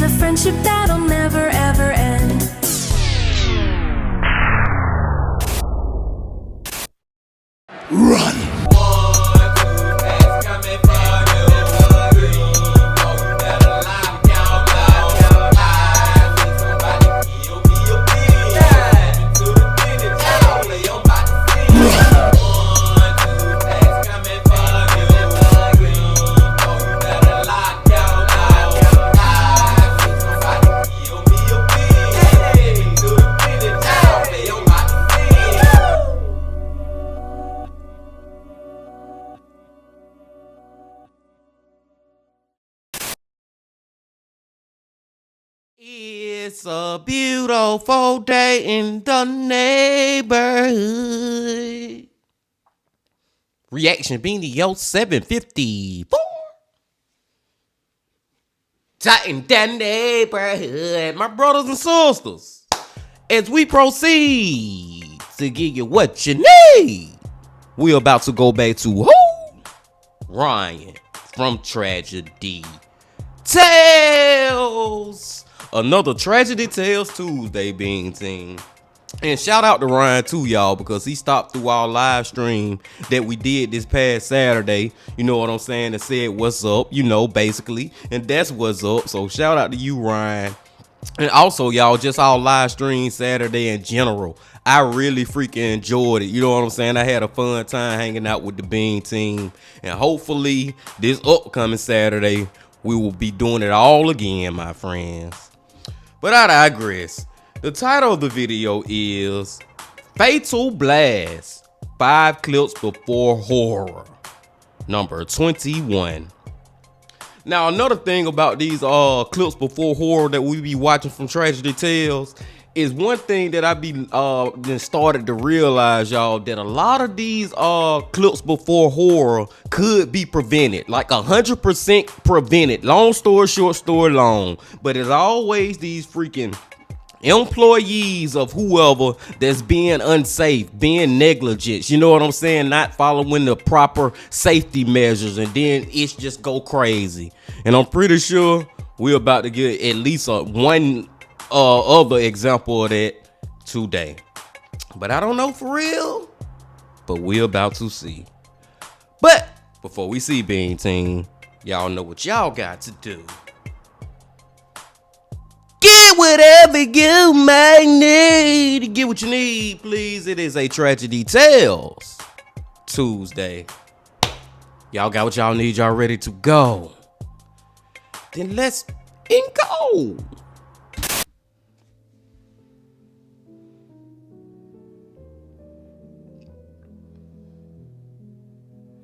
a friendship that'll never ever end. Run! It's a beautiful day in the neighborhood. Reaction Beanie Yo 754. Tighten that neighborhood, my brothers and sisters. As we proceed to give you what you need, we're about to go back to who? Ryan from Tragedy Tales. Another Tragedy Tales Tuesday being team. And shout out to Ryan too, y'all, because he stopped through our live stream that we did this past Saturday. You know what I'm saying? And said what's up, you know, basically. And that's what's up. So shout out to you, Ryan. And also, y'all, just our live stream Saturday in general. I really freaking enjoyed it. You know what I'm saying? I had a fun time hanging out with the Bean team. And hopefully this upcoming Saturday, we will be doing it all again, my friends. But I digress. The title of the video is Fatal Blast, 5 clips before horror, number 21. Now, another thing about these clips before horror that we be watching from Tragedy Tales is one thing that I be then started to realize, y'all, that a lot of these clips before horror could be prevented, like 100% prevented. Long story short, story long. But it's always these freaking employees of whoever that's being unsafe, being negligent, you know what I'm saying, not following the proper safety measures, and then it's just go crazy. And I'm pretty sure we're about to get at least one other example of that today, but I don't know for real, but we're about to see. But before we see, Bean Team, y'all know what y'all got to do. Get whatever you may need. Get what you need, please. It is a Tragedy Tales Tuesday. Y'all got what y'all need. Y'all ready to go? Then let's go.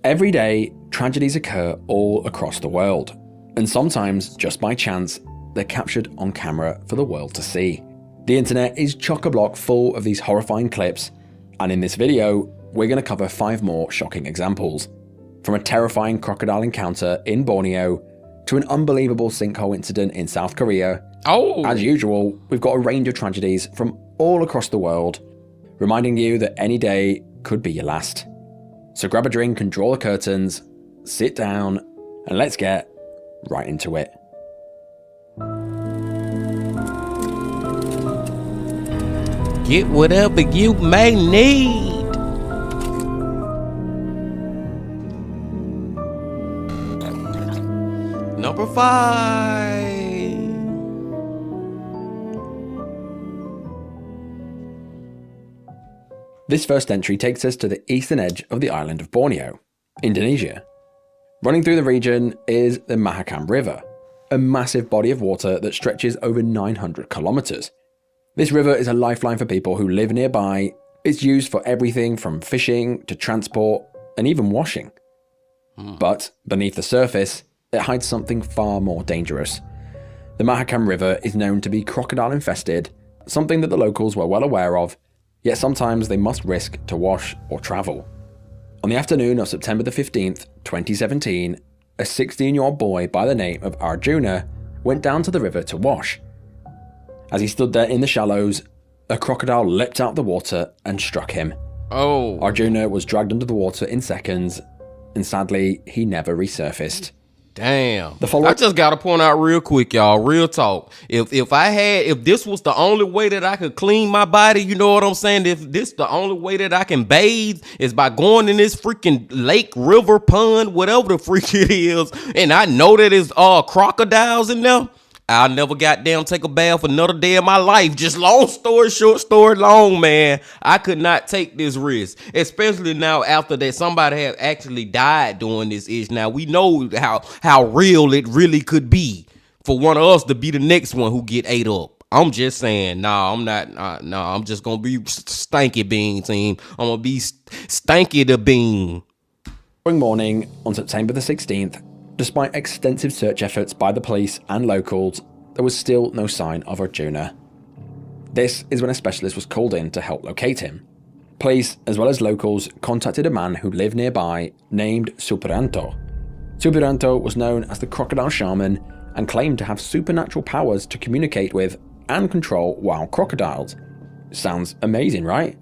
Every day, tragedies occur all across the world, and sometimes, just by chance, they're captured on camera for the world to see. The internet is chock-a-block full of these horrifying clips, and in this video, we're going to cover 5 more shocking examples. From a terrifying crocodile encounter in Borneo, to an unbelievable sinkhole incident in South Korea. As usual, we've got a range of tragedies from all across the world, reminding you that any day could be your last. So grab a drink and draw the curtains, sit down, and let's get right into it. Get whatever you may need. Number 5. This first entry takes us to the eastern edge of the island of Borneo, Indonesia. Running through the region is the Mahakam River, a massive body of water that stretches over 900 kilometers. This river is a lifeline for people who live nearby. It's used for everything from fishing to transport and even washing. But beneath the surface, it hides something far more dangerous. The Mahakam River is known to be crocodile infested, something that the locals were well aware of, yet sometimes they must risk to wash or travel. On the afternoon of September the 15th, 2017, a 16-year-old boy by the name of Arjuna went down to the river to wash. As he stood there in the shallows, a crocodile leapt out of the water and struck him. Oh. Arjuna was dragged under the water in seconds, and sadly, he never resurfaced. Damn. The follow- I just gotta point out real quick, y'all. Real talk. If this was the only way that I could clean my body, you know what I'm saying? If this the only way that I can bathe is by going in this freaking lake, river, pond, whatever the freak it is, and I know that it's crocodiles in there, I'll never goddamn take a bath another day of my life. Just long story short, story long, man. I could not take this risk, especially now after that somebody had actually died doing this ish. Now we know how real it really could be for one of us to be the next one who get ate up. I'm just saying, I'm not. I'm just gonna be stanky bean team. I'm gonna be stanky the bean. Following morning, on September the 16th, despite extensive search efforts by the police and locals, there was still no sign of Arjuna. This is when a specialist was called in to help locate him. Police, as well as locals, contacted a man who lived nearby named Suparanto. Suparanto was known as the Crocodile Shaman and claimed to have supernatural powers to communicate with and control wild crocodiles. Sounds amazing, right?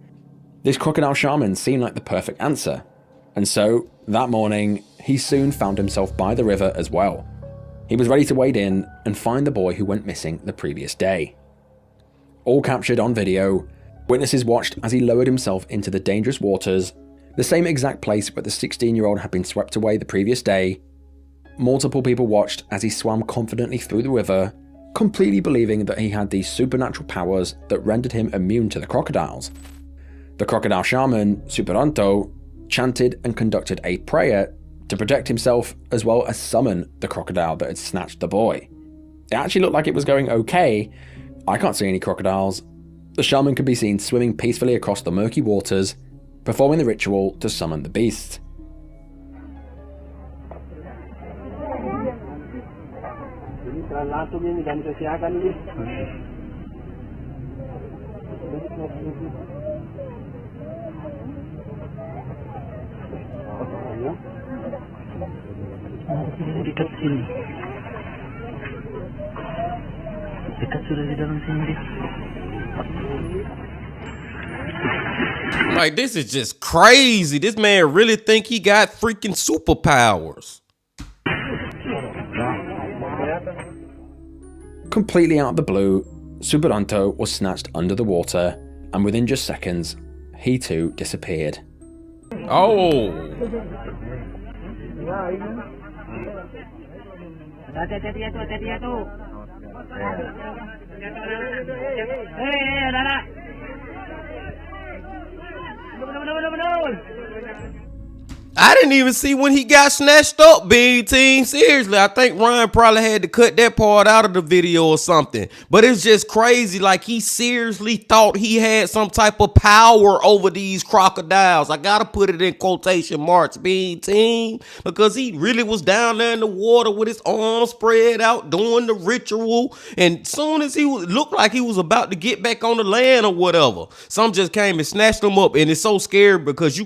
This crocodile shaman seemed like the perfect answer, and so, that morning, he soon found himself by the river as well. He was ready to wade in and find the boy who went missing the previous day. All captured on video, witnesses watched as he lowered himself into the dangerous waters, the same exact place where the 16-year-old had been swept away the previous day. Multiple people watched as he swam confidently through the river, completely believing that he had these supernatural powers that rendered him immune to the crocodiles. The crocodile shaman, Suparanto, chanted and conducted a prayer to protect himself as well as summon the crocodile that had snatched the boy. It actually looked like it was going okay. I can't see any crocodiles. The shaman could be seen swimming peacefully across the murky waters, performing the ritual to summon the beast. Dekat sini. Dekat sudah di dalam sini dia. Like, this is just crazy. This man really think he got freaking superpowers. Completely out of the blue, Suparanto was snatched under the water, and within just seconds, he too disappeared. Oh. I didn't even see when he got snatched up, Bean Team. Seriously, I think Ryan probably had to cut that part out of the video or something. But it's just crazy. Like, he seriously thought he had some type of power over these crocodiles. I gotta put it in quotation marks, Bean Team, because he really was down there in the water with his arms spread out doing the ritual. And soon as looked like he was about to get back on the land or whatever, some just came and snatched him up. And it's so scary because you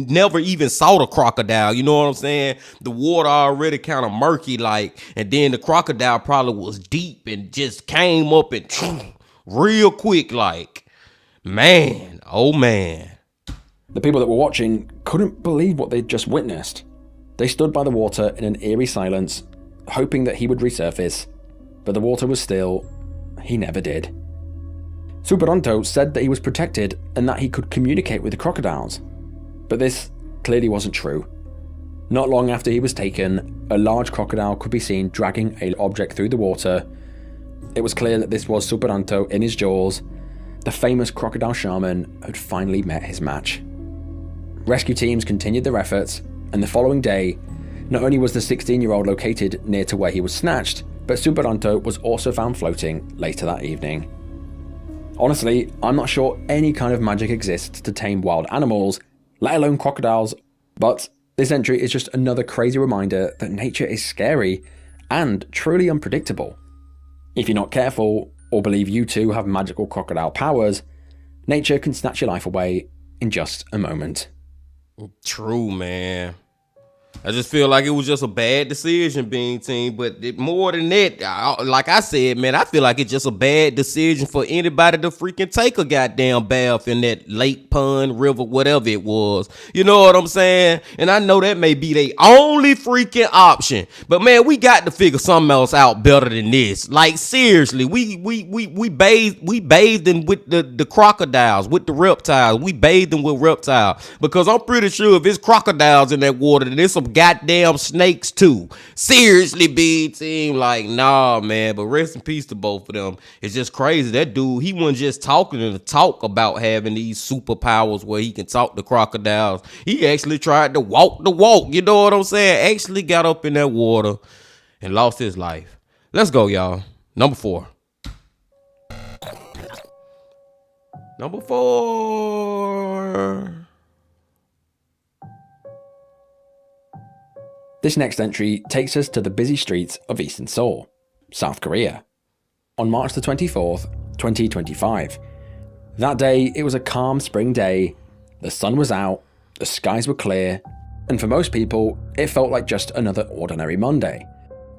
never even saw the crocodile, you know what I'm saying? The water already kind of murky, like, and then the crocodile probably was deep and just came up and real quick, like, man, oh man. The people that were watching couldn't believe what they'd just witnessed. They stood by the water in an eerie silence, hoping that he would resurface, but the water was still. He never did. Suparanto said that he was protected and that he could communicate with the crocodiles, but this clearly wasn't true. Not long after he was taken, a large crocodile could be seen dragging an object through the water. It was clear that this was Suparanto in his jaws. The famous crocodile shaman had finally met his match. Rescue teams continued their efforts, and the following day, not only was the 16-year-old located near to where he was snatched, but Suparanto was also found floating later that evening. Honestly, I'm not sure any kind of magic exists to tame wild animals, let alone crocodiles, but this entry is just another crazy reminder that nature is scary and truly unpredictable. If you're not careful, or believe you too have magical crocodile powers, nature can snatch your life away in just a moment. True, man. I just feel like it was just a bad decision, Bean Team. But more than that, like I said, man, I feel like it's just a bad decision for anybody to freaking take a goddamn bath in that lake, pond, river, whatever it was. You know what I'm saying? And I know that may be their only freaking option. But man, we got to figure something else out better than this. Like seriously, we bathed them with the crocodiles, with the reptiles. We bathed them with reptiles because I'm pretty sure if it's crocodiles in that water, then there's some goddamn snakes too. Seriously, B Team, like nah, man. But rest in peace to both of them. It's just crazy. That dude, he wasn't just talking to talk about having these superpowers where he can talk to crocodiles. He actually tried to walk the walk. You know what I'm saying? Actually got up in that water and lost his life. Let's go, y'all. Number 4. Number 4. This next entry takes us to the busy streets of Eastern Seoul, South Korea, on March the 24th, 2025. That day, it was a calm spring day, the sun was out, the skies were clear, and for most people, it felt like just another ordinary Monday.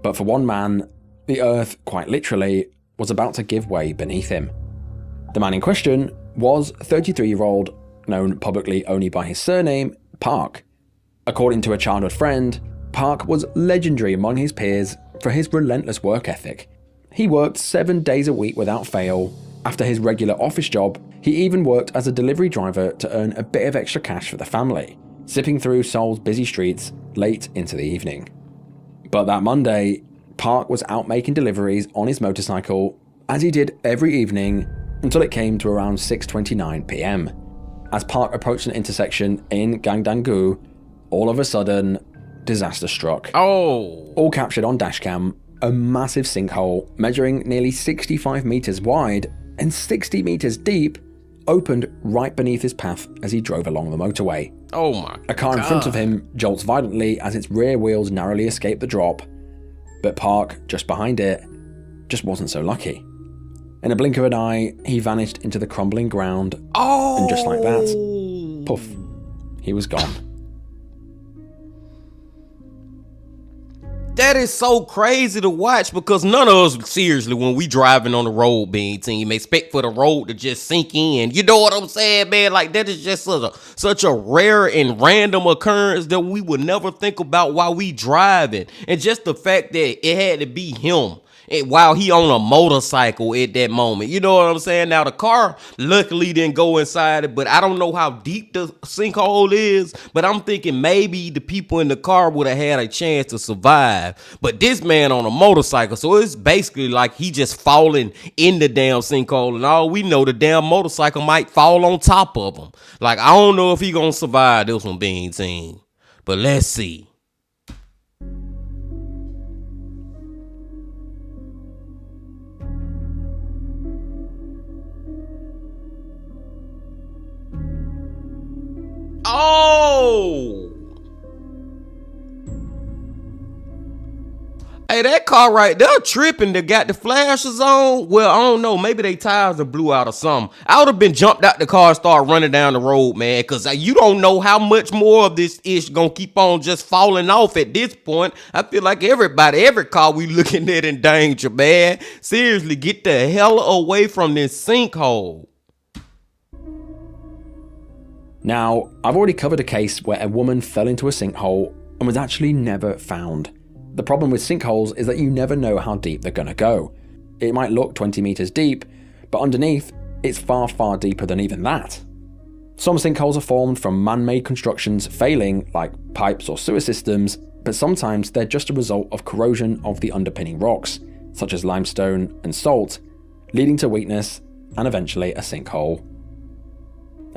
But for one man, the earth, quite literally, was about to give way beneath him. The man in question was 33-year-old, known publicly only by his surname, Park. According to a childhood friend, Park was legendary among his peers for his relentless work ethic. He worked 7 days a week without fail. After his regular office job, he even worked as a delivery driver to earn a bit of extra cash for the family, zipping through Seoul's busy streets late into the evening. But that Monday, Park was out making deliveries on his motorcycle, as he did every evening until it came to around 6:29 p.m. As Park approached an intersection in Gangdang-gu, all of a sudden, disaster struck. Oh. All captured on dashcam, a massive sinkhole measuring nearly 65 meters wide and 60 meters deep opened right beneath his path as he drove along the motorway. Oh my A car in front of him jolts violently as its rear wheels narrowly escape the drop, but Park, just behind it, just wasn't so lucky. In a blink of an eye, he vanished into the crumbling ground, and just like that, poof, he was gone. That is so crazy to watch because none of us, seriously, when we driving on the road, Bean Team, expect for the road to just sink in. You know what I'm saying, man? Like, that is just such a rare and random occurrence that we would never think about while we driving. And just the fact that it had to be him. While he on a motorcycle at that moment. You know what I'm saying? Now, the car luckily didn't go inside it, but I don't know how deep the sinkhole is, but I'm thinking maybe the people in the car would have had a chance to survive. But this man on a motorcycle, so it's basically like he just falling in the damn sinkhole, and all we know, the damn motorcycle might fall on top of him. Like, I don't know if he gonna survive this one, Bean Team, but let's see. Oh! Hey, that car right there tripping that got the flashes on. Well, I don't know. Maybe they tires are blew out or something. I would have been jumped out the car and started running down the road, man, because you don't know how much more of this ish gonna keep on just falling off at this point. I feel like every car we looking at in danger, man. Seriously, get the hell away from this sinkhole. Now, I've already covered a case where a woman fell into a sinkhole and was actually never found. The problem with sinkholes is that you never know how deep they're gonna go. It might look 20 meters deep, but underneath, it's far, far deeper than even that. Some sinkholes are formed from man-made constructions failing, like pipes or sewer systems, but sometimes they're just a result of corrosion of the underpinning rocks, such as limestone and salt, leading to weakness and eventually a sinkhole.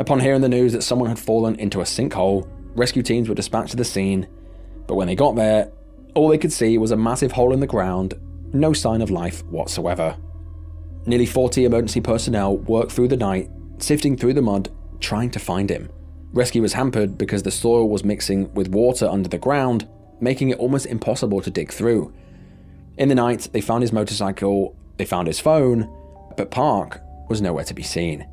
Upon hearing the news that someone had fallen into a sinkhole, rescue teams were dispatched to the scene, but when they got there, all they could see was a massive hole in the ground, no sign of life whatsoever. Nearly 40 emergency personnel worked through the night, sifting through the mud, trying to find him. Rescue was hampered because the soil was mixing with water under the ground, making it almost impossible to dig through. In the night, they found his motorcycle, they found his phone, but Park was nowhere to be seen.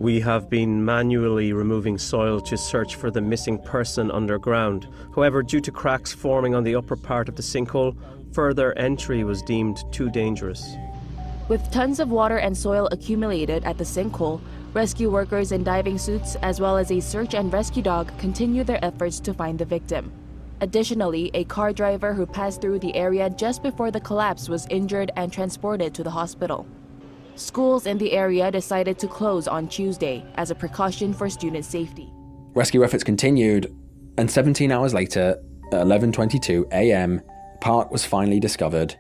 We have been manually removing soil to search for the missing person underground. However, due to cracks forming on the upper part of the sinkhole, further entry was deemed too dangerous. With tons of water and soil accumulated at the sinkhole, rescue workers in diving suits as well as a search and rescue dog continue their efforts to find the victim. Additionally, a car driver who passed through the area just before the collapse was injured and transported to the hospital. Schools in the area decided to close on Tuesday as a precaution for student safety. Rescue efforts continued, and 17 hours later, at 11:22 a.m., part was finally discovered,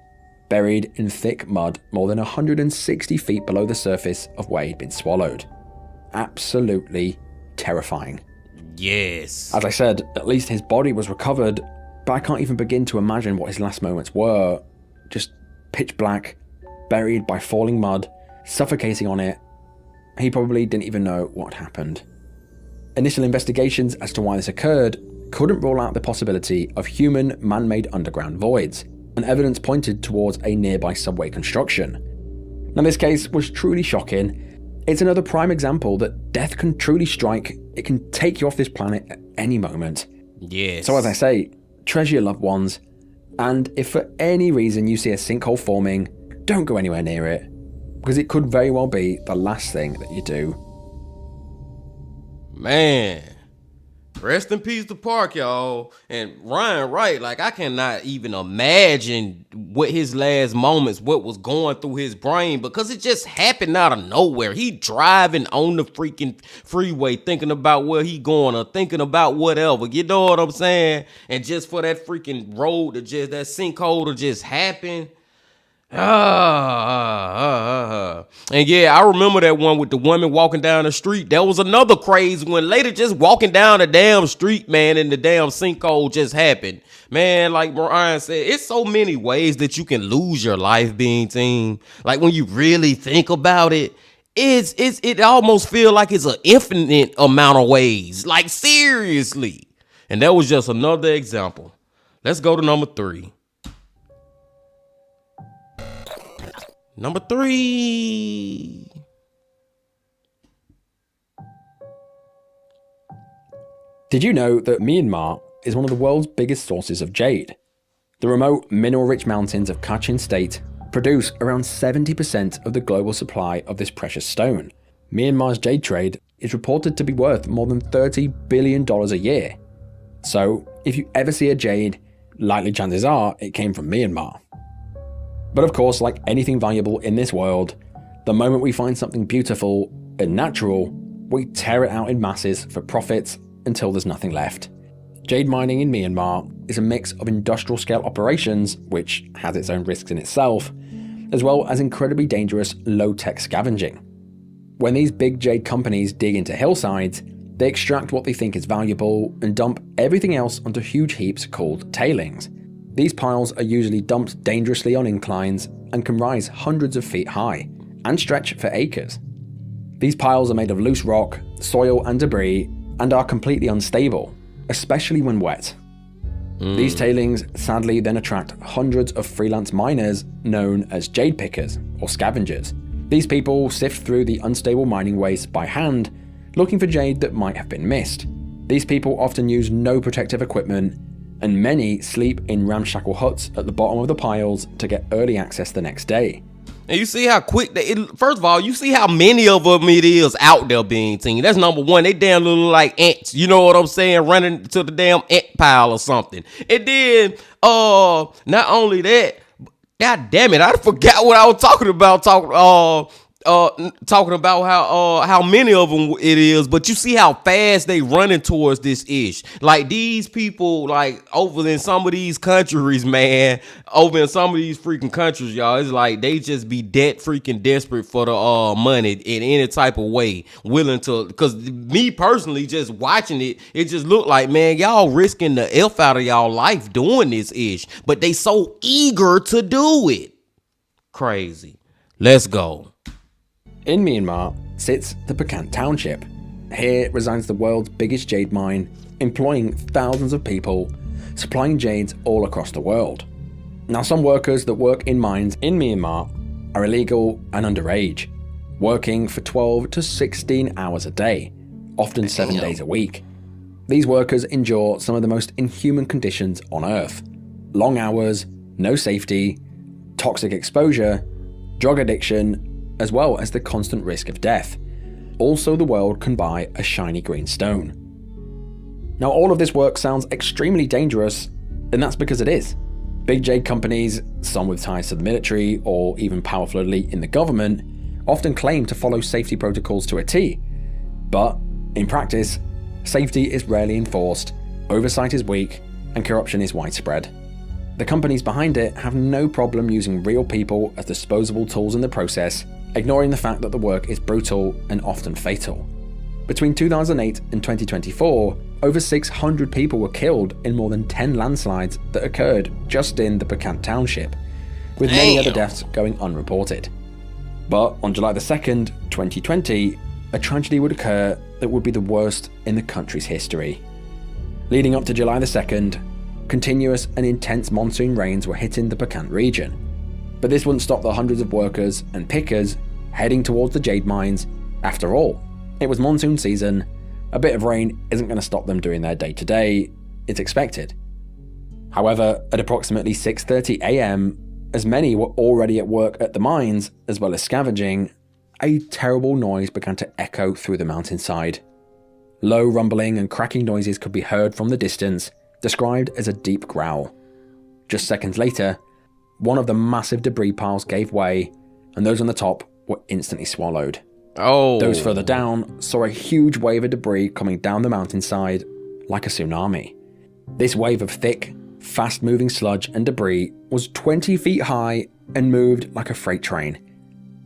buried in thick mud more than 160 feet below the surface of where he'd been swallowed. Absolutely terrifying. Yes. As I said, at least his body was recovered, but I can't even begin to imagine what his last moments were. Just pitch black, buried by falling mud, suffocating on it. He probably didn't even know what happened. Initial investigations as to why this occurred couldn't rule out the possibility of human man-made underground voids, and evidence pointed towards a nearby subway construction. Now, this case was truly shocking. It's another prime example that death can truly strike. It can take you off this planet at any moment. Yes. So as I say, treasure your loved ones, and if for any reason you see a sinkhole forming, don't go anywhere near it, because it could very well be the last thing that you do. Man, rest in peace to Park, y'all. And Ryan Wright, like, I cannot even imagine what his last moments, what was going through his brain, because it just happened out of nowhere. He driving on the freaking freeway, thinking about where he going or thinking about whatever. You know what I'm saying? And just for that freaking road to just, that sinkhole to just happen. And yeah, I remember that one with the woman walking down the street. That was another crazy one. Later, just walking down the damn street, man, and the damn sinkhole just happened. Man, like Brian said, it's so many ways that you can lose your life, being team. Like, when you really think about it, it almost feel like it's an infinite amount of ways. Like, seriously. And that was just another example. Let's go to number 3. Number 3. Did you know that Myanmar is one of the world's biggest sources of jade? The remote mineral-rich mountains of Kachin State produce around 70% of the global supply of this precious stone. Myanmar's jade trade is reported to be worth more than $30 billion a year. So, if you ever see a jade, likely chances are it came from Myanmar. But of course, like anything valuable in this world, the moment we find something beautiful and natural, we tear it out in masses for profits until there's nothing left. Jade mining in Myanmar is a mix of industrial scale operations, which has its own risks in itself, as well as incredibly dangerous low-tech scavenging. When these big jade companies dig into hillsides, they extract what they think is valuable and dump everything else onto huge heaps called tailings. These piles are usually dumped dangerously on inclines and can rise hundreds of feet high and stretch for acres. These piles are made of loose rock, soil and debris and are completely unstable, especially when wet. These tailings sadly then attract hundreds of freelance miners known as jade pickers or scavengers. These people sift through the unstable mining waste by hand, looking for jade that might have been missed. These people often use no protective equipment, and many sleep in ramshackle huts at the bottom of the piles to get early access the next day. And you see how quick first of all, you see how many of them it is out there, being team. That's number one. They damn little like ants, you know what I'm saying, running to the damn ant pile or something. And then not only that, god damn it, I forgot what I was talking about. Talking about how many of them it is, but you see how fast they running towards this ish. Like, these people, like, over in some of these countries, man, over in some of these freaking countries, y'all, it's like they just be freaking desperate for the money in any type of way, willing to. Because me personally, just watching it, it just looked like, man, y'all risking the F out of y'all life doing this ish, but they so eager to do it. Crazy. Let's go. In Myanmar sits the Pakant Township. Here resides the world's biggest jade mine, employing thousands of people, supplying jades all across the world. Now, some workers that work in mines in Myanmar are illegal and underage. working for 12 to 16 hours a day, often 7 days a week. These workers endure some of the most inhuman conditions on Earth. Long hours, no safety, toxic exposure, drug addiction, as well as the constant risk of death. Also, the world can buy a shiny green stone. Now, all of this work sounds extremely dangerous, and that's because it is. Big J companies, some with ties to the military or even powerful elite in the government, often claim to follow safety protocols to a T. But, in practice, safety is rarely enforced, oversight is weak, and corruption is widespread. The companies behind it have no problem using real people as disposable tools in the process, ignoring the fact that the work is brutal and often fatal. Between 2008 and 2024, over 600 people were killed in more than 10 landslides that occurred just in the Picant township, with many other deaths going unreported. But on July 2nd, 2020, a tragedy would occur that would be the worst in the country's history. Leading up to July 2nd, continuous and intense monsoon rains were hitting the Picant region. But this wouldn't stop the hundreds of workers and pickers heading towards the jade mines. After all, it was monsoon season. A bit of rain isn't going to stop them doing their day-to-day. It's expected. However, at approximately 6:30 a.m, as many were already at work at the mines, as well as scavenging, a terrible noise began to echo through the mountainside. Low rumbling and cracking noises could be heard from the distance, described as a deep growl. Just seconds later, one of the massive debris piles gave way, and those on the top were instantly swallowed. Those further down saw a huge wave of debris coming down the mountainside like a tsunami. This wave of thick, fast-moving sludge and debris was 20 feet high and moved like a freight train.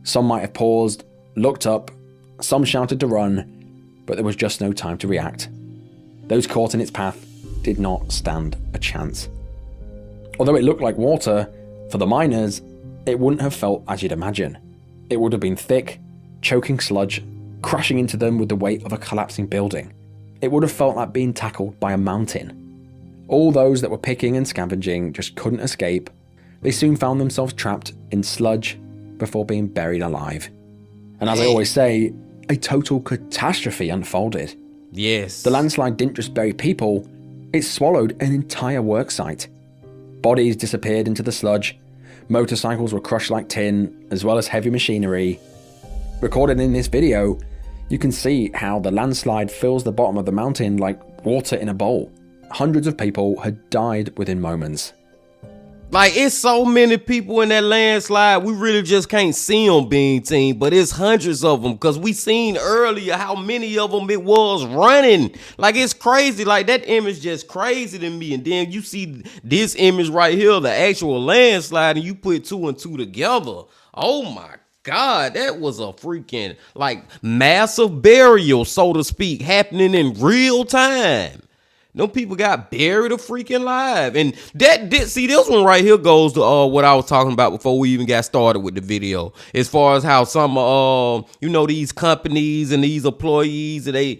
Some might have paused, looked up, some shouted to run, but there was just no time to react. Those caught in its path did not stand a chance. Although it looked like water, for the miners, it wouldn't have felt as you'd imagine. It would have been thick, choking sludge, crashing into them with the weight of a collapsing building. It would have felt like being tackled by a mountain. All those that were picking and scavenging just couldn't escape. They soon found themselves trapped in sludge before being buried alive. And as I always say, a total catastrophe unfolded. Yes. The landslide didn't just bury people, it swallowed an entire worksite. Bodies disappeared into the sludge, motorcycles were crushed like tin, as well as heavy machinery. Recorded in this video, you can see how the landslide fills the bottom of the mountain like water in a bowl. Hundreds of people had died within moments. Like, it's so many people in that landslide, we really just can't see them, Bean Team, but it's hundreds of them, because we seen earlier how many of them it was running. Like, it's crazy. Like, that image just crazy to me. And then you see this image right here, the actual landslide, and you put two and two together. Oh my God, that was a freaking, like, massive burial, so to speak, happening in real time. No people got buried or freaking live. And see, this one right here goes to what I was talking about before we even got started with the video. As far as how some these companies and these employees, they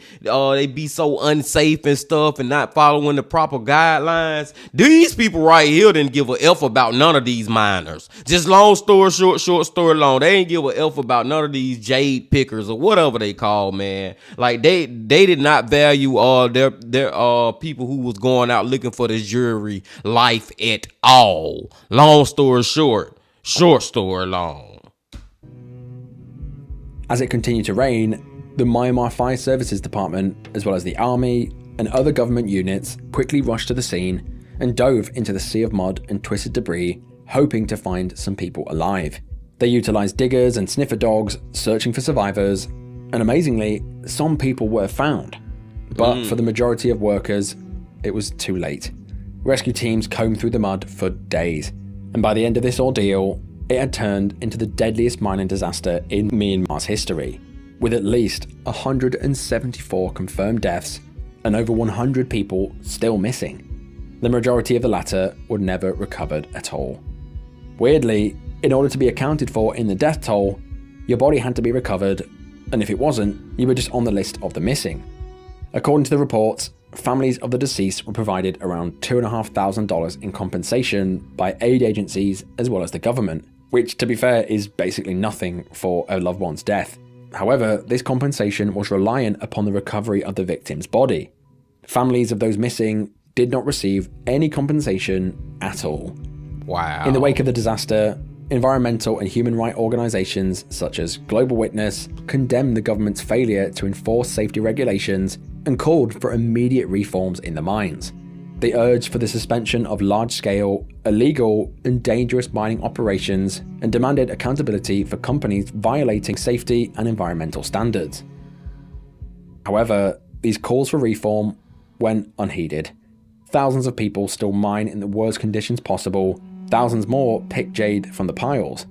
be so unsafe and stuff and not following the proper guidelines. These people right here didn't give a F about none of these miners. Just long story short, short story long. They ain't give a F about none of these jade pickers or whatever they call, man. Like, they did not value their people who was going out looking for this jewelry life at all. Long story short, short story long. As it continued to rain, the Myanmar Fire Services Department, as well as the army and other government units, quickly rushed to the scene and dove into the sea of mud and twisted debris, hoping to find some people alive. They utilized diggers and sniffer dogs, searching for survivors, and amazingly, some people were found. But for the majority of workers, it was too late. Rescue teams combed through the mud for days, and by the end of this ordeal, it had turned into the deadliest mining disaster in Myanmar's history, with at least 174 confirmed deaths and over 100 people still missing. The majority of the latter were never recovered at all. Weirdly, in order to be accounted for in the death toll, your body had to be recovered, and if it wasn't, you were just on the list of the missing. According to the reports, families of the deceased were provided around $2,500 in compensation by aid agencies as well as the government, which, to be fair, is basically nothing for a loved one's death. However, this compensation was reliant upon the recovery of the victim's body. Families of those missing did not receive any compensation at all. Wow. In the wake of the disaster, environmental and human rights organizations such as Global Witness condemned the government's failure to enforce safety regulations and called for immediate reforms in the mines. They urged for the suspension of large-scale, illegal and dangerous mining operations and demanded accountability for companies violating safety and environmental standards. However, these calls for reform went unheeded. Thousands of people still mine in the worst conditions possible. Thousands more pick jade from the piles.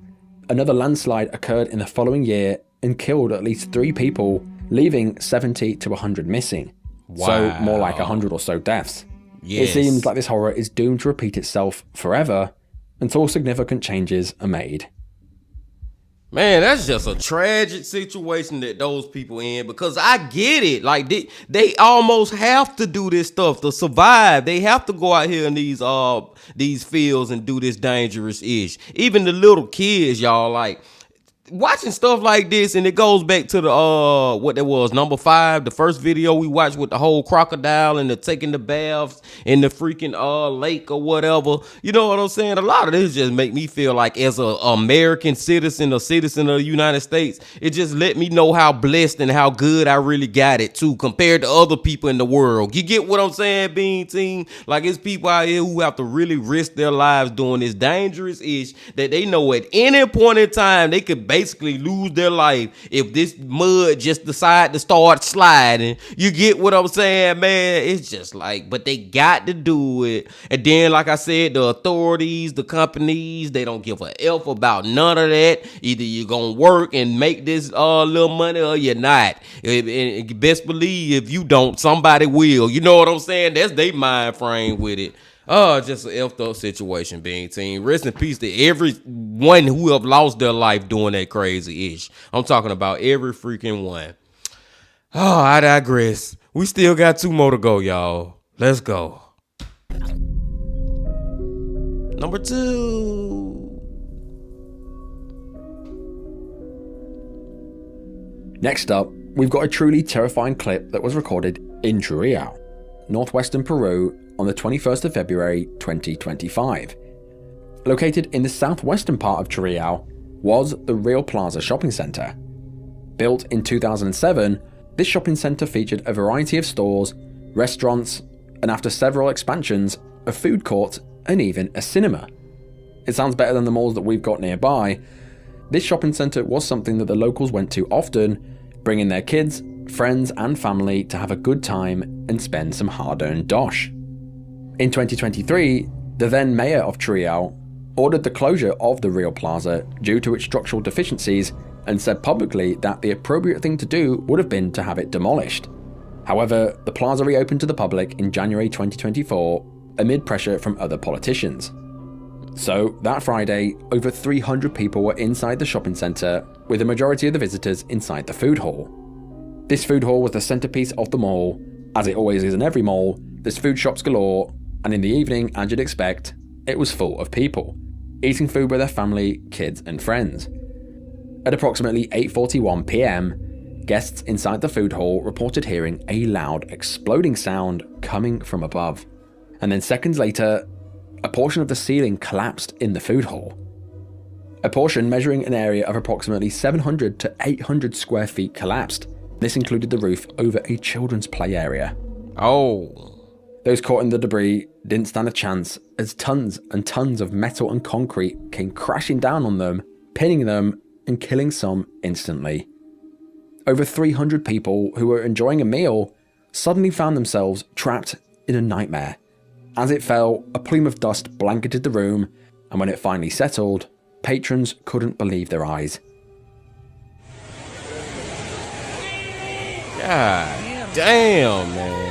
Another landslide occurred in the following year and killed at least 3 people, leaving 70 to 100 missing. Wow. So more like 100 or so deaths. Yes. It seems like this horror is doomed to repeat itself forever until significant changes are made. Man, that's just a tragic situation that those people in, because I get it. Like they almost have to do this stuff to survive. They have to go out here in these fields and do this dangerous ish. Even the little kids, y'all, like watching stuff like this, and it goes back to the what that was, number 5, the first video we watched with the whole crocodile and the taking the baths in the freaking lake or whatever. You know what I'm saying? A lot of this just make me feel like, as a American citizen, a citizen of the United States, it just let me know how blessed and how good I really got it too, compared to other people in the world. You get what I'm saying, Bean Team? Like, it's people out here who have to really risk their lives doing this dangerous ish that they know at any point in time they could basically lose their life if this mud just decide to start sliding. You get what I'm saying, man? It's just like, but they got to do it. And then, like I said, the authorities, the companies, they don't give a F about none of that. Either you're gonna work and make this little money or you're not. And best believe if you don't, somebody will. You know what I'm saying? That's their mind frame with it. Oh, just an effed up situation, Bean Team. Rest in peace to everyone who have lost their life doing that crazy ish. I'm talking about every freaking one. Oh, I digress. We still got 2 more to go, y'all. Let's go. Number 2. Next up, we've got a truly terrifying clip that was recorded in Trujillo, northwestern Peru, on the 21st of February 2025. Located in the southwestern part of Trujillo was the Real Plaza shopping center. Built in 2007, this shopping center featured a variety of stores, restaurants, and after several expansions, a food court and even a cinema. It sounds better than the malls that we've got nearby. This shopping center was something that the locals went to often, bringing their kids, friends and family to have a good time and spend some hard-earned dosh. In 2023, the then mayor of Trujillo ordered the closure of the Real Plaza due to its structural deficiencies and said publicly that the appropriate thing to do would have been to have it demolished. However, the plaza reopened to the public in January 2024 amid pressure from other politicians. So, that Friday, over 300 people were inside the shopping centre, with the majority of the visitors inside the food hall. This food hall was the centrepiece of the mall. As it always is in every mall, there's food shops galore, and in the evening, as you'd expect, it was full of people, eating food with their family, kids and friends. At approximately 8:41 PM, guests inside the food hall reported hearing a loud exploding sound coming from above. And then seconds later, a portion of the ceiling collapsed in the food hall. A portion measuring an area of approximately 700 to 800 square feet collapsed. This included the roof over a children's play area. Oh. Those caught in the debris didn't stand a chance as tons and tons of metal and concrete came crashing down on them, pinning them and killing some instantly. Over 300 people who were enjoying a meal suddenly found themselves trapped in a nightmare. As it fell, a plume of dust blanketed the room, and when it finally settled, patrons couldn't believe their eyes. God damn, man.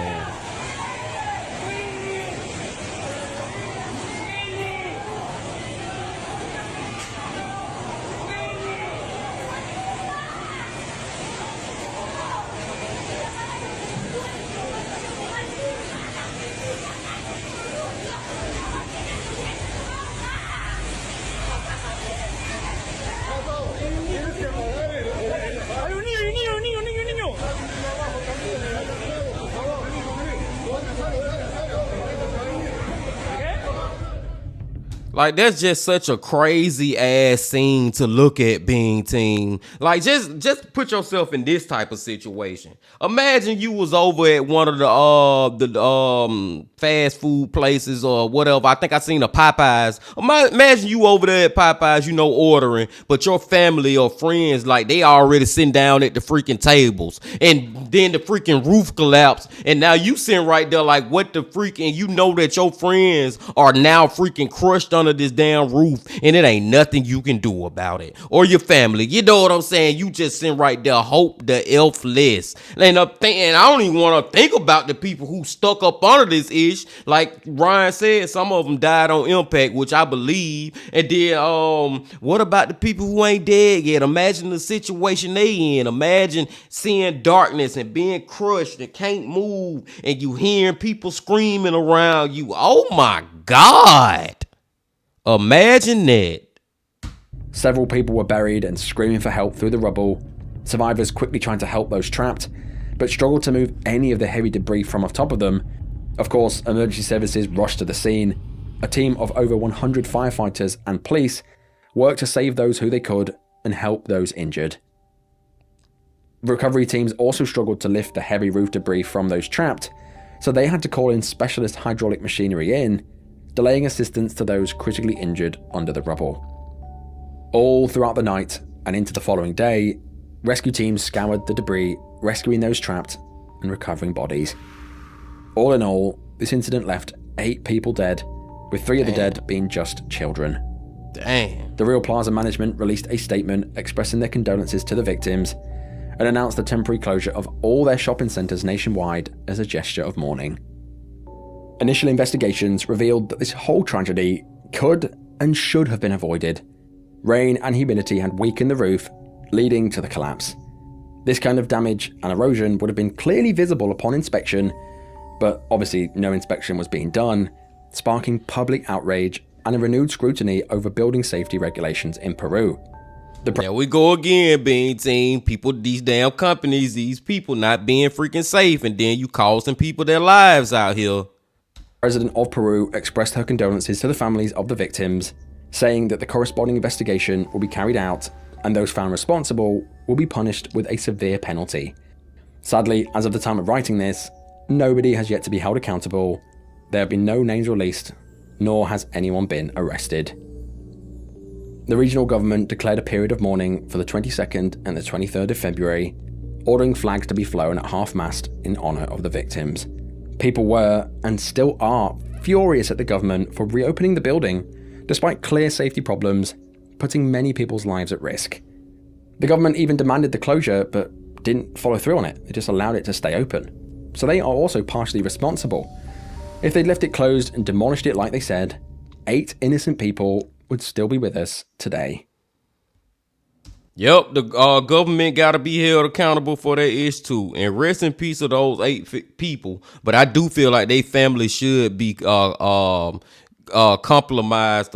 Like, that's just such a crazy ass scene to look at, Bean Team. Like, just put yourself in this type of situation. Imagine you was over at one of the fast food places or whatever. I think I seen a Popeyes. Imagine you over there at Popeyes, you know, ordering, but your family or friends, like, they already sitting down at the freaking tables, and then the freaking roof collapsed, and now you sitting right there like, what the freaking, you know that your friends are now freaking crushed under this damn roof, and it ain't nothing you can do about it, or your family, you know what I'm saying? You just sitting right there, hope the elf-less. And I don't even want to think about the people who stuck up under this ish. Like Ryan said, some of them died on impact, which I believe. And then what about the people who ain't dead yet? Imagine the situation they in. Imagine seeing darkness and being crushed and can't move, and you hearing people screaming around you. Oh my God. Imagine that. Several people were buried and screaming for help through the rubble. Survivors quickly trying to help those trapped, but struggled to move any of the heavy debris from off top of them. Of course, emergency services rushed to the scene. A team of over 100 firefighters and police worked to save those who they could and help those injured. Recovery teams also struggled to lift the heavy roof debris from those trapped, so they had to call in specialist hydraulic machinery in, delaying assistance to those critically injured under the rubble. All throughout the night and into the following day, rescue teams scoured the debris, rescuing those trapped and recovering bodies. All in all, this incident left 8 people dead, with 3 of the dead being just children. Damn. The Real Plaza management released a statement expressing their condolences to the victims and announced the temporary closure of all their shopping centres nationwide as a gesture of mourning. Initial investigations revealed that this whole tragedy could and should have been avoided. Rain and humidity had weakened the roof, leading to the collapse. This kind of damage and erosion would have been clearly visible upon inspection, but obviously no inspection was being done, sparking public outrage and a renewed scrutiny over building safety regulations in Peru. There we go again, Bean Team. People, these damn companies, these people not being freaking safe, and then you costing people their lives out here. President of Peru expressed her condolences to the families of the victims, saying that the corresponding investigation will be carried out and those found responsible will be punished with a severe penalty. Sadly, as of the time of writing this, nobody has yet to be held accountable. There have been no names released, nor has anyone been arrested. The regional government declared a period of mourning for the 22nd and the 23rd of February, ordering flags to be flown at half-mast in honour of the victims. People were, and still are, furious at the government for reopening the building, despite clear safety problems, putting many people's lives at risk. The government even demanded the closure, but didn't follow through on it. They just allowed it to stay open. So they are also partially responsible. If they'd left it closed and demolished it like they said, 8 innocent people would still be with us today. Yep, the government got to be held accountable for their ish too. And rest in peace of those 8 people. But I do feel like they family should be compromised,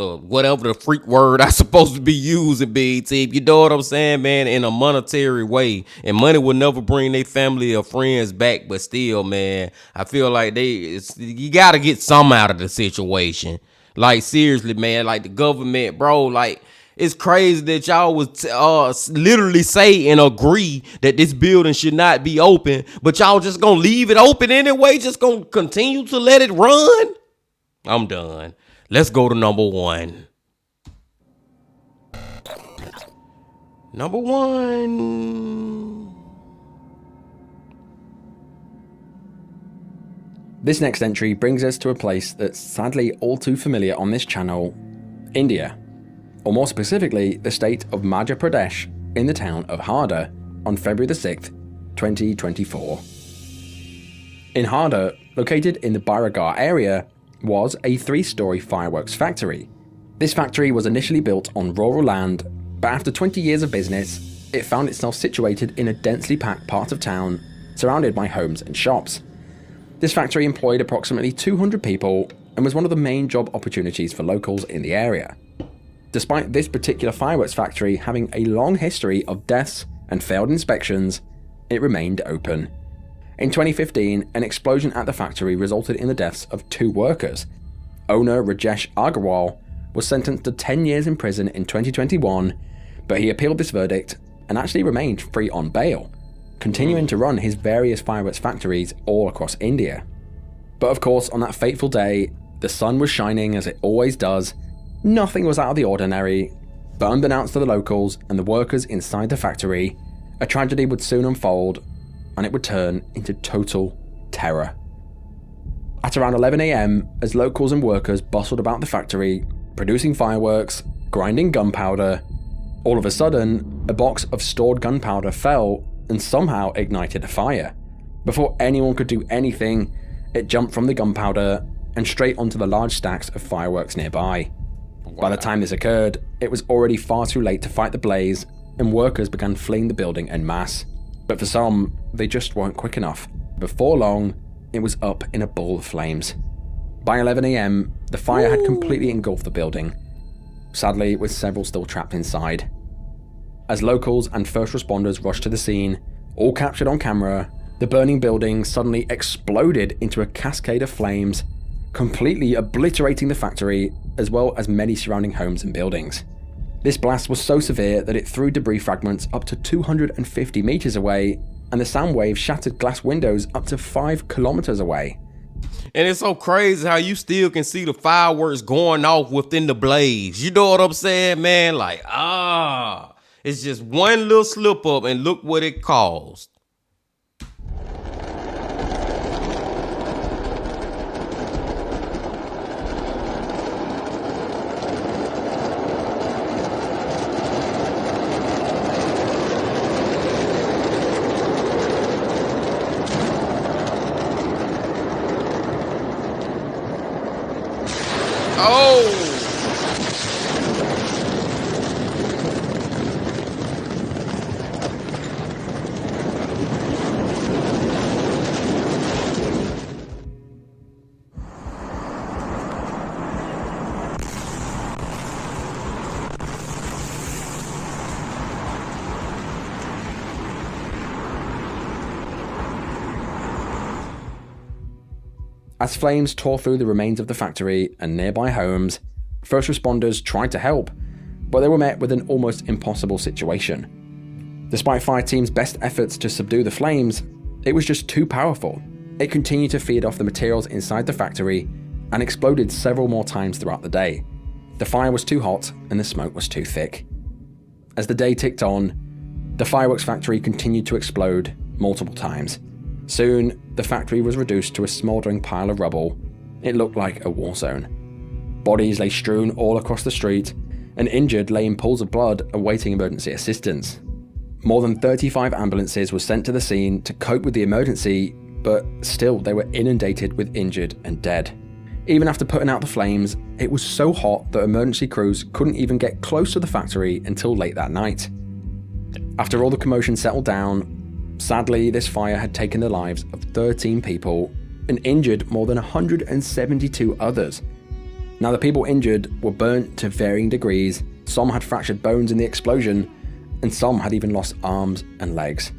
or whatever the freak word I supposed to be using, BT. You know what I'm saying, man? In a monetary way. And money will never bring their family or friends back. But still, man, I feel like you got to get some out of the situation. Like, seriously, man, like the government, bro, like, it's crazy that y'all was literally say and agree that this building should not be open, but y'all just gonna leave it open anyway, just gonna continue to let it run? I'm done. Let's go to number 1. Number 1. This next entry brings us to a place that's sadly all too familiar on this channel, India. Or more specifically, the state of Madhya Pradesh in the town of Hardar on February the 6th, 2024. In Hardar, located in the Baragar area, was a 3-story fireworks factory. This factory was initially built on rural land, but after 20 years of business, it found itself situated in a densely packed part of town, surrounded by homes and shops. This factory employed approximately 200 people and was one of the main job opportunities for locals in the area. Despite this particular fireworks factory having a long history of deaths and failed inspections, it remained open. In 2015, an explosion at the factory resulted in the deaths of 2 workers. Owner Rajesh Agarwal was sentenced to 10 years in prison in 2021, but he appealed this verdict and actually remained free on bail, continuing to run his various fireworks factories all across India. But of course, on that fateful day, the sun was shining as it always does. Nothing was out of the ordinary, but unbeknownst to the locals and the workers inside the factory, a tragedy would soon unfold, and it would turn into total terror. At around 11 AM, as locals and workers bustled about the factory, producing fireworks, grinding gunpowder, all of a sudden, a box of stored gunpowder fell and somehow ignited a fire. Before anyone could do anything, it jumped from the gunpowder and straight onto the large stacks of fireworks nearby. By the time this occurred, it was already far too late to fight the blaze, and workers began fleeing the building en masse. But for some, they just weren't quick enough. Before long, it was up in a ball of flames. By 11 AM, the fire had completely engulfed the building, sadly with several still trapped inside. As locals and first responders rushed to the scene, all captured on camera, the burning building suddenly exploded into a cascade of flames, completely obliterating the factory as well as many surrounding homes and buildings. This blast was so severe that it threw debris fragments up to 250 meters away, and the sound waves shattered glass windows up to 5 kilometers away. And it's so crazy how you still can see the fireworks going off within the blaze. You know what I'm saying, man? Like, it's just one little slip up and look what it caused. As flames tore through the remains of the factory and nearby homes, first responders tried to help, but they were met with an almost impossible situation. Despite fire teams' best efforts to subdue the flames, it was just too powerful. It continued to feed off the materials inside the factory and exploded several more times throughout the day. The fire was too hot and the smoke was too thick. As the day ticked on, the fireworks factory continued to explode multiple times. Soon, the factory was reduced to a smouldering pile of rubble. It looked like a war zone. Bodies lay strewn all across the street, and injured lay in pools of blood awaiting emergency assistance. More than 35 ambulances were sent to the scene to cope with the emergency, but still they were inundated with injured and dead. Even after putting out the flames, it was so hot that emergency crews couldn't even get close to the factory until late that night. After all the commotion settled down, sadly, this fire had taken the lives of 13 people and injured more than 172 others. Now, the people injured were burnt to varying degrees, some had fractured bones in the explosion, and some had even lost arms and legs.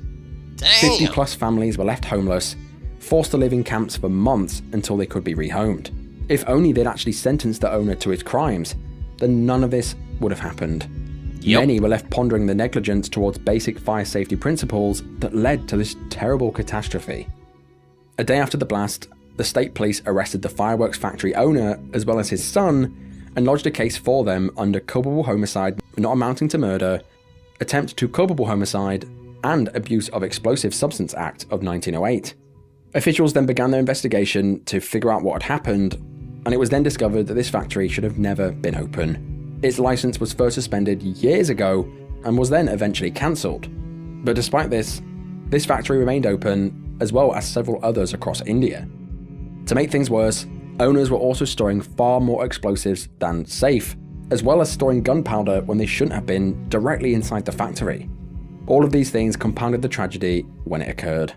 50 plus families were left homeless, forced to live in camps for months until they could be rehomed. If only they'd actually sentenced the owner to his crimes, then none of this would have happened. Many were left pondering the negligence towards basic fire safety principles that led to this terrible catastrophe. A day after the blast, the state police arrested the fireworks factory owner as well as his son and lodged a case for them under culpable homicide not amounting to murder, attempt to culpable homicide, and Abuse of Explosive Substance Act of 1908. Officials then began their investigation to figure out what had happened, and it was then discovered that this factory should have never been open. Its license was first suspended years ago and was then eventually cancelled. But despite this, this factory remained open, as well as several others across India. To make things worse, owners were also storing far more explosives than safe, as well as storing gunpowder when they shouldn't have been directly inside the factory. All of these things compounded the tragedy when it occurred.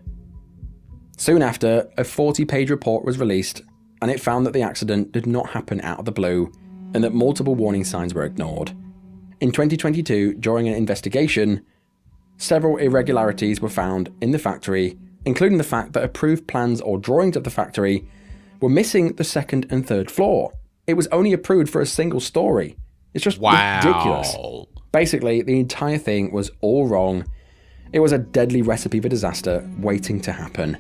Soon after, a 40-page report was released, and it found that the accident did not happen out of the blue, and that multiple warning signs were ignored. In 2022, during an investigation, several irregularities were found in the factory, including the fact that approved plans or drawings of the factory were missing the second and third floor, It was only approved for a single story. It's just ridiculous. Basically, the entire thing was all wrong. It was a deadly recipe for disaster waiting to happen.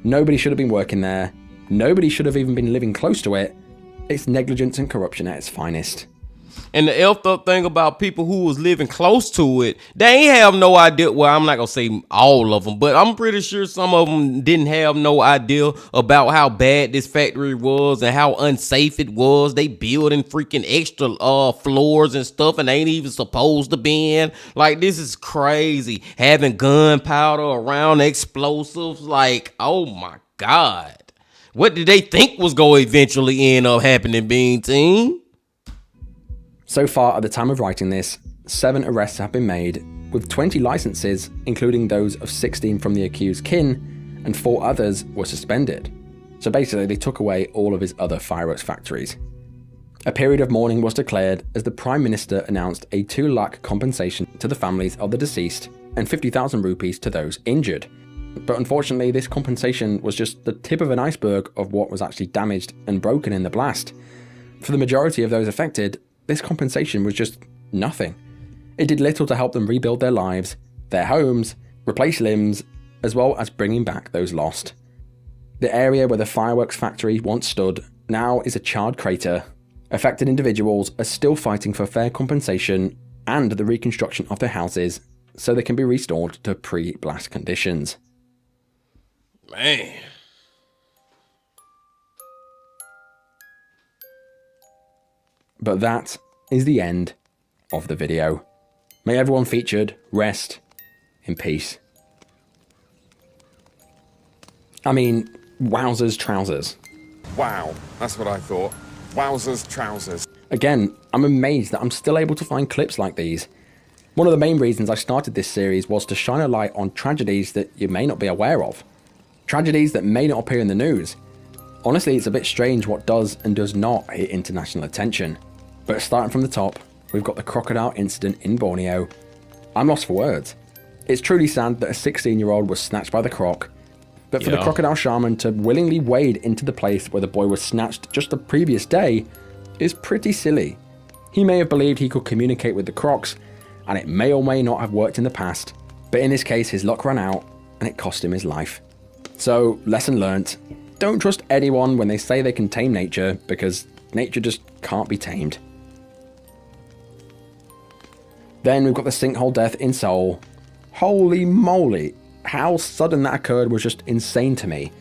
Nobody should have been working there. Nobody should have even been living close to it. It's negligence and corruption at its finest. And the effed up thing about people who was living close to it, they ain't have no idea. Well, I'm not gonna say all of them, but I'm pretty sure some of them didn't have no idea about how bad this factory was and how unsafe it was. They building freaking extra floors and stuff, and they ain't even supposed to be in. Like, this is crazy. Having gunpowder around explosives, like, oh my God. What did they think was gonna eventually end up happening, Bean Team? So far, at the time of writing this, 7 arrests have been made, with 20 licenses, including those of 16 from the accused kin, and 4 others were suspended. So basically, they took away all of his other fireworks factories. A period of mourning was declared as the Prime Minister announced a 2 lakh compensation to the families of the deceased and 50,000 rupees to those injured. But unfortunately, this compensation was just the tip of an iceberg of what was actually damaged and broken in the blast. For the majority of those affected, this compensation was just nothing. It did little to help them rebuild their lives, their homes, replace limbs, as well as bringing back those lost. The area where the fireworks factory once stood now is a charred crater. Affected individuals are still fighting for fair compensation and the reconstruction of their houses so they can be restored to pre-blast conditions. Man. But that is the end of the video. May everyone featured rest in peace. I mean, wowzers trousers. Wow, that's what I thought. Wowzers trousers. Again, I'm amazed that I'm still able to find clips like these. One of the main reasons I started this series was to shine a light on tragedies that you may not be aware of. Tragedies that may not appear in the news. Honestly, it's a bit strange what does and does not hit international attention. But starting from the top, we've got the crocodile incident in Borneo. I'm lost for words. It's truly sad that a 16-year-old was snatched by the croc, but for the crocodile shaman to willingly wade into the place where the boy was snatched just the previous day is pretty silly. He may have believed he could communicate with the crocs, and it may or may not have worked in the past, but in this case his luck ran out and it cost him his life. So, lesson learnt, don't trust anyone when they say they can tame nature, because nature just can't be tamed. Then we've got the sinkhole death in Seoul. Holy moly, how sudden that occurred was just insane to me.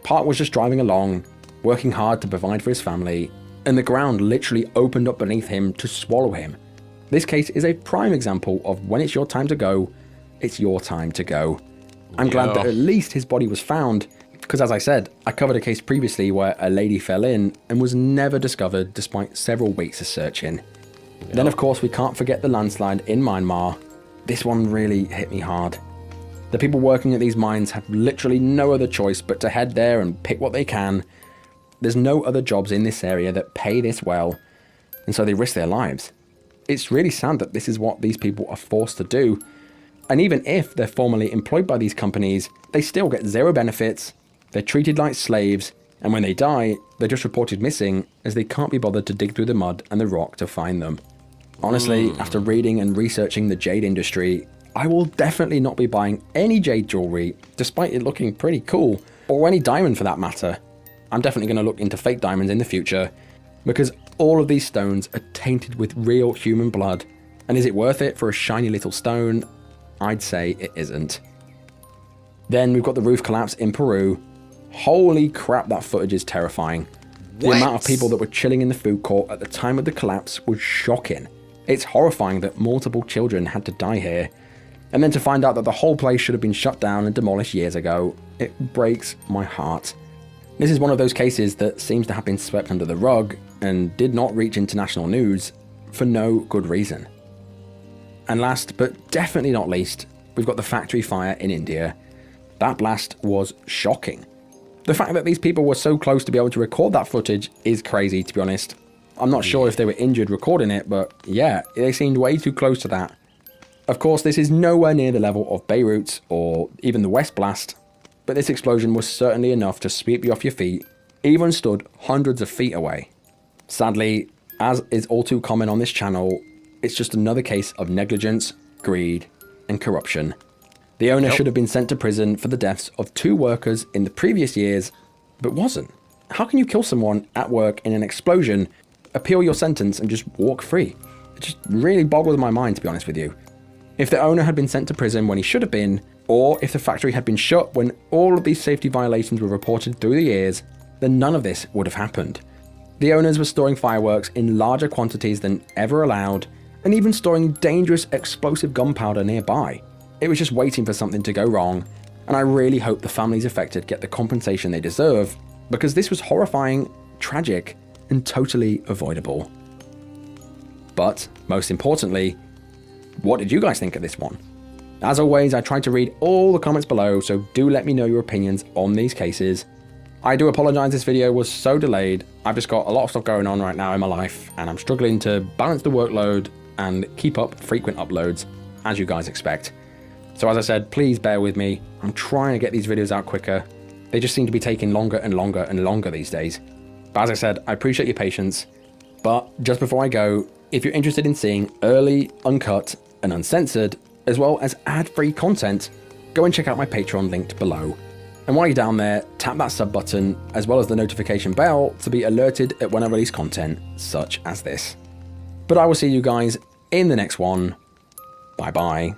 Park was just driving along, working hard to provide for his family, and the ground literally opened up beneath him to swallow him. This case is a prime example of when it's your time to go, it's your time to go. I'm glad that at least his body was found, because as I said, I covered a case previously where a lady fell in and was never discovered despite several weeks of searching. Then of course we can't forget the landslide in Myanmar. This one really hit me hard. The people working at these mines have literally no other choice but to head there and pick what they can. There's no other jobs in this area that pay this well, and so they risk their lives. It's really sad that this is what these people are forced to do. And even if they're formally employed by these companies, they still get zero benefits, they're treated like slaves, and when they die, they're just reported missing as they can't be bothered to dig through the mud and the rock to find them. Honestly, after reading and researching the jade industry, I will definitely not be buying any jade jewelry, despite it looking pretty cool, or any diamond for that matter. I'm definitely going to look into fake diamonds in the future, because all of these stones are tainted with real human blood, and is it worth it for a shiny little stone? I'd say it isn't. Then we've got the roof collapse in Peru. Holy crap, that footage is terrifying. The amount of people that were chilling in the food court at the time of the collapse was shocking. It's horrifying that multiple children had to die here. And then to find out that the whole place should have been shut down and demolished years ago, it breaks my heart. This is one of those cases that seems to have been swept under the rug and did not reach international news for no good reason. And last, but definitely not least, we've got the factory fire in India. That blast was shocking. The fact that these people were so close to be able to record that footage is crazy, to be honest. I'm not sure if they were injured recording it, but yeah, they seemed way too close to that. Of course, this is nowhere near the level of Beirut or even the West Blast, but this explosion was certainly enough to sweep you off your feet, even stood hundreds of feet away. Sadly, as is all too common on this channel, it's just another case of negligence, greed, and corruption. The owner should have been sent to prison for the deaths of 2 workers in the previous years, but wasn't. How can you kill someone at work in an explosion, appeal your sentence, and just walk free? It just really boggles my mind, to be honest with you. If the owner had been sent to prison when he should have been, or if the factory had been shut when all of these safety violations were reported through the years, then none of this would have happened. The owners were storing fireworks in larger quantities than ever allowed, and even storing dangerous explosive gunpowder nearby. It was just waiting for something to go wrong, and I really hope the families affected get the compensation they deserve, because this was horrifying, tragic, and totally avoidable. But, most importantly, what did you guys think of this one? As always, I tried to read all the comments below, so do let me know your opinions on these cases. I do apologize this video was so delayed. I've just got a lot of stuff going on right now in my life, and I'm struggling to balance the workload and keep up frequent uploads, as you guys expect. So as I said, please bear with me. I'm trying to get these videos out quicker. They just seem to be taking longer and longer and longer these days. But as I said, I appreciate your patience. But just before I go, if you're interested in seeing early, uncut, and uncensored, as well as ad-free content, go and check out my Patreon linked below. And while you're down there, tap that sub button, as well as the notification bell to be alerted at when I release content such as this. But I will see you guys in the next one. Bye bye.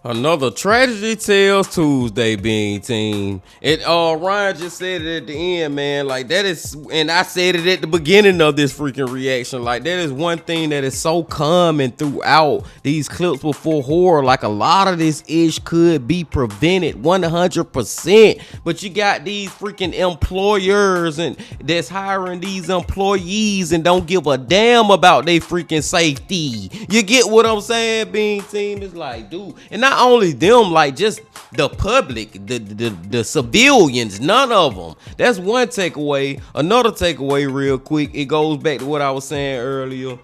Another Tragedy Tales Tuesday, Bean Team. Ryan just said it at the end, man. Like, that is, and I said it at the beginning of this freaking reaction. Like, that is one thing that is so common throughout these clips before horror. Like, a lot of this ish could be prevented 100%. But you got these freaking employers and that's hiring these employees and don't give a damn about their freaking safety. You get what I'm saying, Bean Team? It's like, dude, and not only them, like just the public, the civilians, none of them. That's one takeaway. Another takeaway real quick, it goes back to what I was saying earlier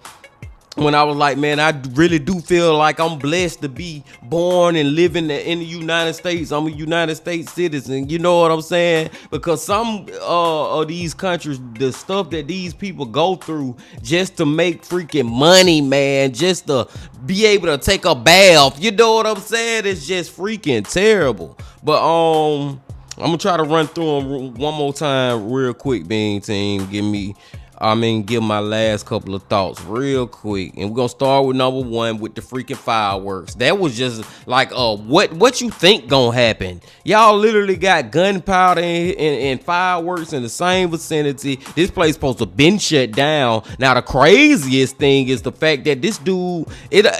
when I was like, man, I really do feel like I'm blessed to be born and living in the United States. I'm a United States citizen, you know what I'm saying? Because some of these countries, the stuff that these people go through just to make freaking money, man, just to be able to take a bath, you know what I'm saying? It's just freaking terrible. But I'm gonna try to run through them one more time real quick, Bean Team. Give my last couple of thoughts real quick. And we're gonna start with number 1 with the freaking fireworks. That was just like what you think gonna happen? Y'all literally got gunpowder and fireworks in the same vicinity. This place supposed to been shut down. Now the craziest thing is the fact that this dude,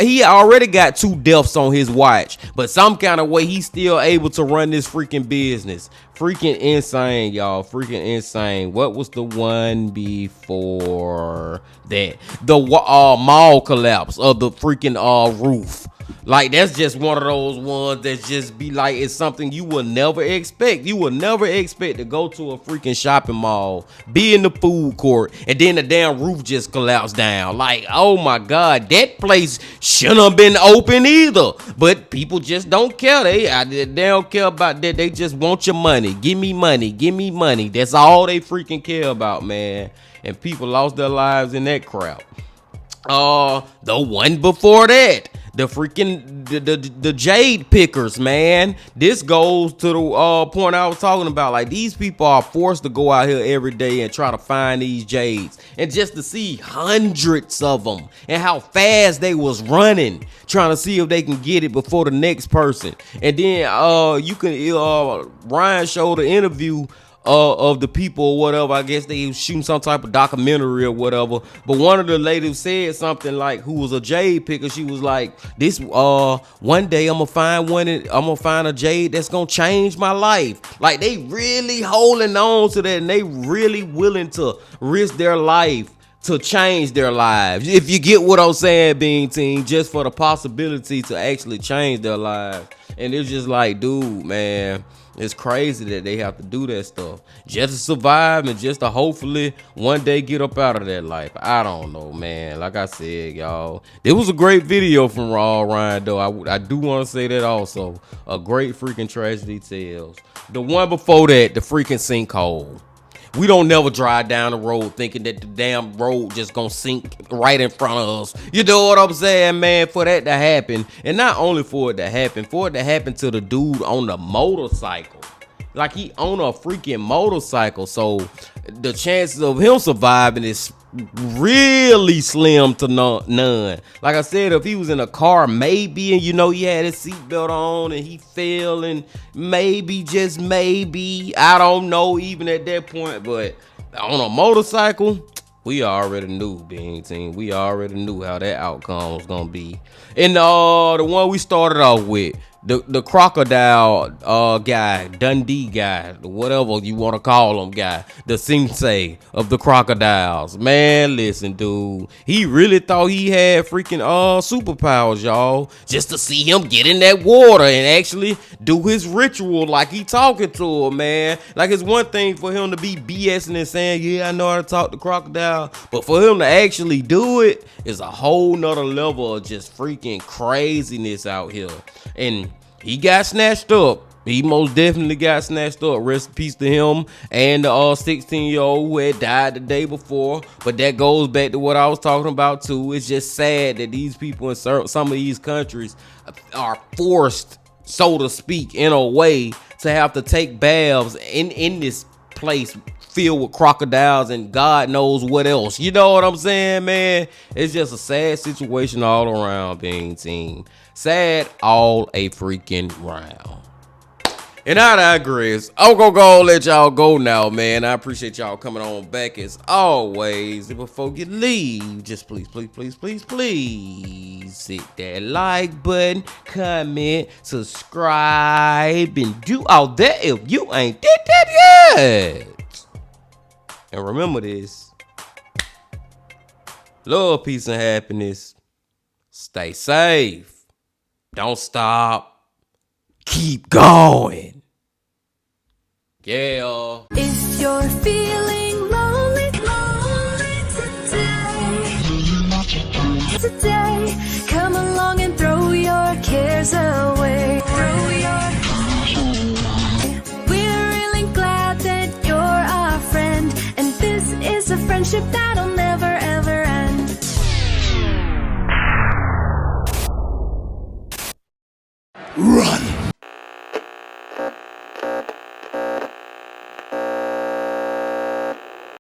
he already got 2 deaths on his watch, but some kind of way he's still able to run this freaking business. Freaking insane, y'all. Freaking insane. What was the one before that? The mall collapse of the freaking roof. Like, that's just one of those ones that just be like, it's something you will never expect. You will never expect to go to a freaking shopping mall, be in the food court, and then the damn roof just collapsed down. Like, oh my God, that place shouldn't have been open either. But people just don't care. They don't care about that. They just want your money. Give me money. Give me money. That's all they freaking care about, man. And people lost their lives in that crap. The one before that, the freaking the jade pickers, man. This goes to the point I was talking about. Like, these people are forced to go out here every day and try to find these jades, and just to see hundreds of them and how fast they was running trying to see if they can get it before the next person. And then Ryan showed an interview of the people or whatever. I guess they was shooting some type of documentary or whatever. But one of the ladies said something like, who was a jade picker. She was like, "This one day I'm gonna find a jade that's gonna change my life." Like, they really holding on to that, and they really willing to risk their life to change their lives. If you get what I'm saying, Bean Team, just for the possibility to actually change their lives. And it's just like, dude, man, it's crazy that they have to do that stuff just to survive and just to hopefully one day get up out of that life. I don't know, man. Like I said, y'all, it was a great video from Ryan, though. I do want to say that also. A great freaking Tragedy Tales. The one before that, the freaking sinkhole. We don't never drive down the road thinking that the damn road just gonna sink right in front of us. You know what I'm saying, man? For that to happen, and not only for it to happen to the dude on the motorcycle. Like, he on a freaking motorcycle, so the chances of him surviving is really slim to none. Like I said, if he was in a car, maybe, and you know, he had his seatbelt on and he fell, and maybe, just maybe, I don't know even at that point, but on a motorcycle, we already knew, Bean Team. We already knew how that outcome was gonna be. And the one we started off with, the crocodile guy, Dundee guy, whatever you want to call him guy, the sensei of the crocodiles. Man, listen, dude, he really thought he had freaking superpowers, y'all, just to see him get in that water and actually do his ritual like he talking to him, man. Like, it's one thing for him to be BSing and saying, yeah, I know how to talk to crocodile, but for him to actually do it is a whole nother level of just freaking craziness out here. And he got snatched up. He most definitely got snatched up. Rest in peace to him and the 16-year-old who had died the day before. But that goes back to what I was talking about too. It's just sad that these people in some of these countries are forced, so to speak, in a way, to have to take baths in this place filled with crocodiles and God knows what else. You know what I'm saying, man? It's just a sad situation all around, Bean Team. Sad all a freaking round. And I digress. I'm gonna go let y'all go now, man. I appreciate y'all coming on back as always. And before you leave, just please hit that like button, comment, subscribe, and do all that if you ain't did that yet. And remember this: love, peace, and happiness. Stay safe. Don't stop. Keep going. Yeah. If you're feeling lonely today, come along and throw your cares away. We're really glad that you're our friend, and this is a friendship that'll never ever end. Run!